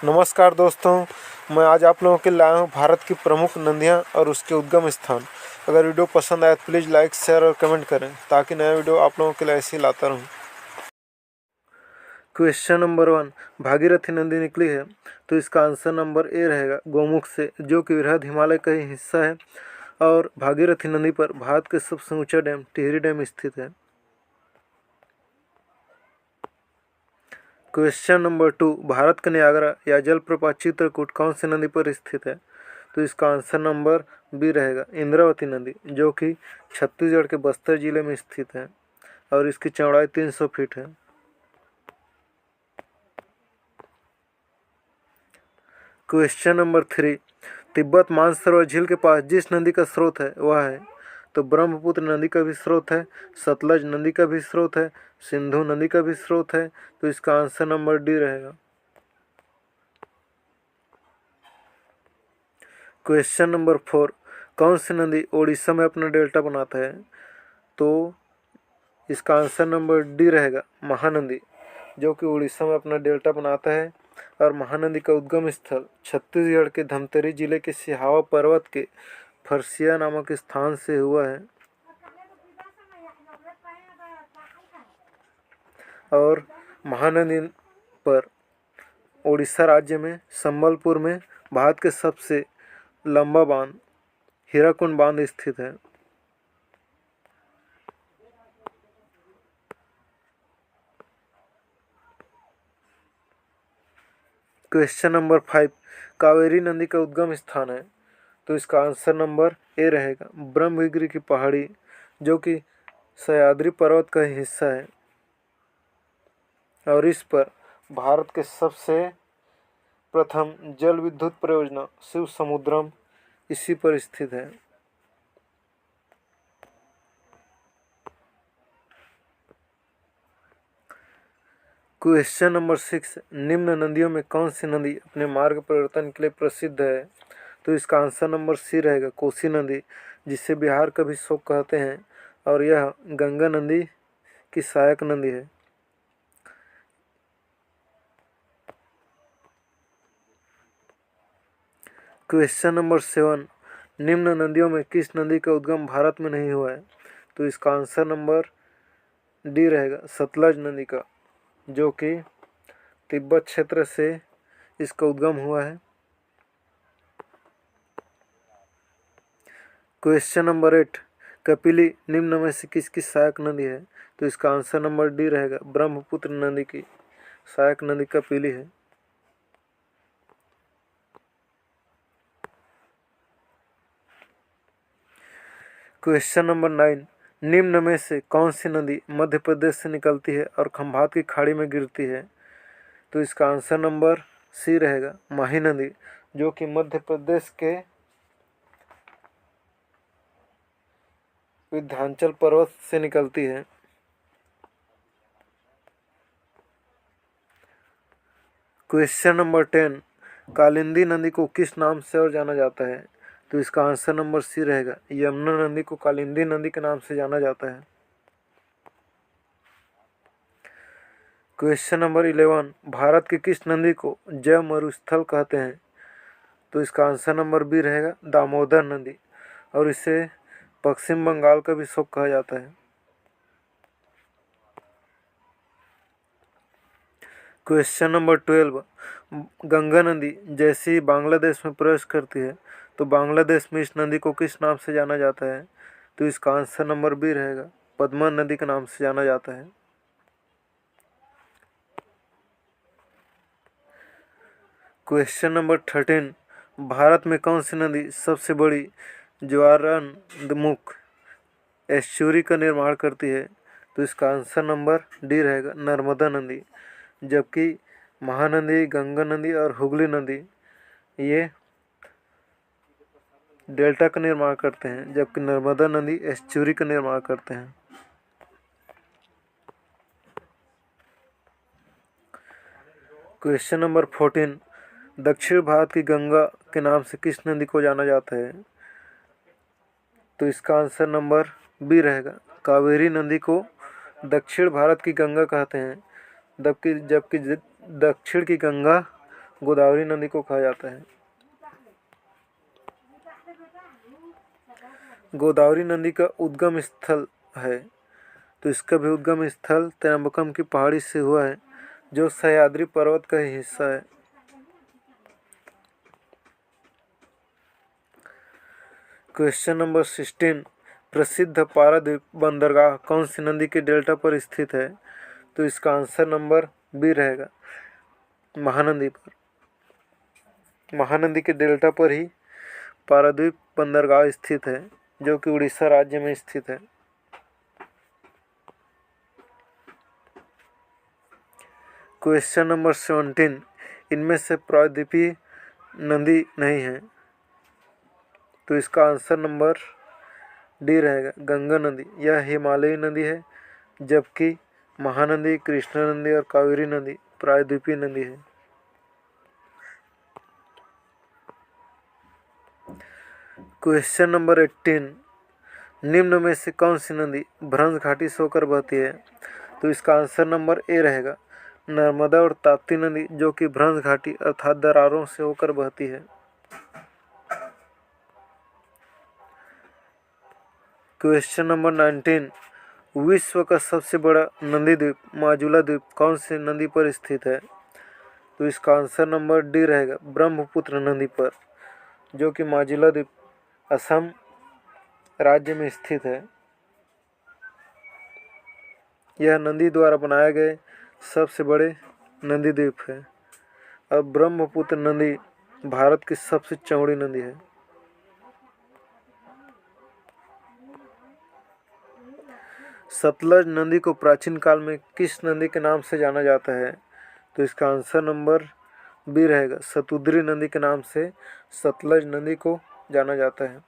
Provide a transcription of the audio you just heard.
नमस्कार दोस्तों, मैं आज आप लोगों के लिए लाया हूँ भारत की प्रमुख नदियाँ और उसके उद्गम स्थान। अगर वीडियो पसंद आए तो प्लीज़ लाइक, शेयर और कमेंट करें ताकि नया वीडियो आप लोगों के लिए ऐसे ही लाता रहूँ। क्वेश्चन नंबर 1, भागीरथी नदी निकली है तो इसका आंसर नंबर ए रहेगा, गोमुख से, जो कि वृहद हिमालय का ही हिस्सा है। और भागीरथी नदी पर भारत के सबसे ऊंचा डैम टिहरी डैम स्थित है। क्वेश्चन नंबर 2, भारत का नियाग्रा या जलप्रपात चित्रकूट कौन सी नदी पर स्थित है? तो इसका आंसर नंबर बी रहेगा, इंद्रावती नदी, जो कि छत्तीसगढ़ के बस्तर जिले में स्थित है और इसकी चौड़ाई 300 फीट है। क्वेश्चन नंबर 3, तिब्बत मानसरोवर झील के पास जिस नदी का स्रोत है वह है? तो ब्रह्मपुत्र नदी का भी स्रोत है, सतलज नदी का भी स्रोत है, सिंधु नदी का भी स्रोत है। तो इसका आंसर नंबर डी रहेगा। क्वेश्चन नंबर 4, कौन सी नदी ओडिशा में अपना डेल्टा बनाता है? तो इसका आंसर नंबर डी रहेगा, महानदी, जो कि उड़ीसा में अपना डेल्टा बनाता है। और महानदी का उद्गम स्थल छत्तीसगढ़ के धमतरी जिले के सिहावा पर्वत के फरसिया नामक स्थान से हुआ है। और महानदी पर उड़ीसा राज्य में संबलपुर में भारत के सबसे लंबा बांध हीराकुंड बांध स्थित है। क्वेश्चन नंबर 5, कावेरी नदी का उद्गम स्थान है? तो इसका आंसर नंबर ए रहेगा, ब्रह्मगिरी की पहाड़ी, जो कि सह्याद्री पर्वत का हिस्सा है। और इस पर भारत के सबसे प्रथम जल विद्युत परियोजना शिव समुद्रम इसी पर स्थित है। क्वेश्चन नंबर 6, निम्न नदियों में कौन सी नदी अपने मार्ग परिवर्तन के लिए प्रसिद्ध है? तो इसका आंसर नंबर सी रहेगा, कोसी नदी, जिसे बिहार का भी शोक कहते हैं और यह गंगा नदी की सहायक नदी है। क्वेश्चन नंबर 7, निम्न नदियों में किस नदी का उद्गम भारत में नहीं हुआ है? तो इसका आंसर नंबर डी रहेगा, सतलज नदी का, जो कि तिब्बत क्षेत्र से इसका उद्गम हुआ है। क्वेश्चन नंबर 8, कपिली निम्न में से किसकी सहायक नदी है? तो इसका आंसर नंबर डी रहेगा, ब्रह्मपुत्र नदी की सहायक नदी कपिली है। क्वेश्चन नंबर 9, निम्न में से कौन सी नदी मध्य प्रदेश से निकलती है और खंभात की खाड़ी में गिरती है? तो इसका आंसर नंबर सी रहेगा, माही नदी, जो कि मध्य प्रदेश के विंध्याचल पर्वत से निकलती है। क्वेश्चन नंबर 10, कालिंदी नदी को किस नाम से और जाना जाता है? तो इसका आंसर नंबर सी रहेगा, यमुना नदी को कालिंदी नदी के नाम से जाना जाता है। क्वेश्चन नंबर 11, भारत की किस नदी को जैव मरुस्थल कहते हैं? तो इसका आंसर नंबर बी रहेगा, दामोदर नदी, और इसे पश्चिम बंगाल का भी शोक कहा जाता है। क्वेश्चन नंबर 12, गंगा नदी जैसे ही बांग्लादेश में प्रवेश करती है तो बांग्लादेश में इस नदी को किस नाम से जाना जाता है? तो इसका आंसर नंबर बी रहेगा, पद्मा नदी के नाम से जाना जाता है। क्वेश्चन नंबर 13, भारत में कौन सी नदी सबसे बड़ी ज्वारंतमुख एस्चुरी का निर्माण करती है? तो इसका आंसर नंबर डी रहेगा, नर्मदा नदी, जबकि महानदी, गंगा नदी और हुगली नदी ये डेल्टा का निर्माण करते हैं, जबकि नर्मदा नदी एस्चुरी का निर्माण करते हैं। क्वेश्चन नंबर 14, दक्षिण भारत की गंगा के नाम से किस नदी को जाना जाता है? तो इसका आंसर नंबर बी रहेगा, कावेरी नदी को दक्षिण भारत की गंगा कहते हैं, जबकि दक्षिण की गंगा गोदावरी नदी को कहा जाता है। गोदावरी नदी का उद्गम स्थल है, तो इसका भी उद्गम स्थल त्र्यंबकम की पहाड़ी से हुआ है, जो सह्याद्री पर्वत का ही हिस्सा है। क्वेश्चन नंबर 16, प्रसिद्ध पारादीप बंदरगाह कौन सी नदी के डेल्टा पर स्थित है? तो इसका आंसर नंबर बी रहेगा, महानदी पर। महानदी के डेल्टा पर ही पारादीप बंदरगाह स्थित है, जो कि उड़ीसा राज्य में स्थित है। क्वेश्चन नंबर 17, इनमें से प्रायद्वीपीय नदी नहीं है, तो इसका आंसर नंबर डी रहेगा, गंगा नदी। यह हिमालयी नदी है, जबकि महानदी, कृष्णा नदी और कावेरी नदी प्रायद्वीपीय नदी है। क्वेश्चन नंबर 18, निम्न में से कौन सी नदी भ्रंश घाटी से होकर बहती है? तो इसका आंसर नंबर ए रहेगा, नर्मदा और ताप्ती नदी, जो कि भ्रंश घाटी अर्थात दरारों से होकर बहती है। क्वेश्चन नंबर 19, विश्व का सबसे बड़ा नदी द्वीप माजुला द्वीप कौन सी नदी पर स्थित है? तो इसका आंसर नंबर डी रहेगा, ब्रह्मपुत्र नदी पर, जो कि माजुला द्वीप असम राज्य में स्थित है। यह नदी द्वारा बनाए गए सबसे बड़े नदी द्वीप है। अब ब्रह्मपुत्र नदी भारत की सबसे चौड़ी नदी है। सतलज नदी को प्राचीन काल में किस नदी के नाम से जाना जाता है? तो इसका आंसर नंबर बी रहेगा, सतुद्री नदी के नाम से सतलज नदी को जाना जाता है।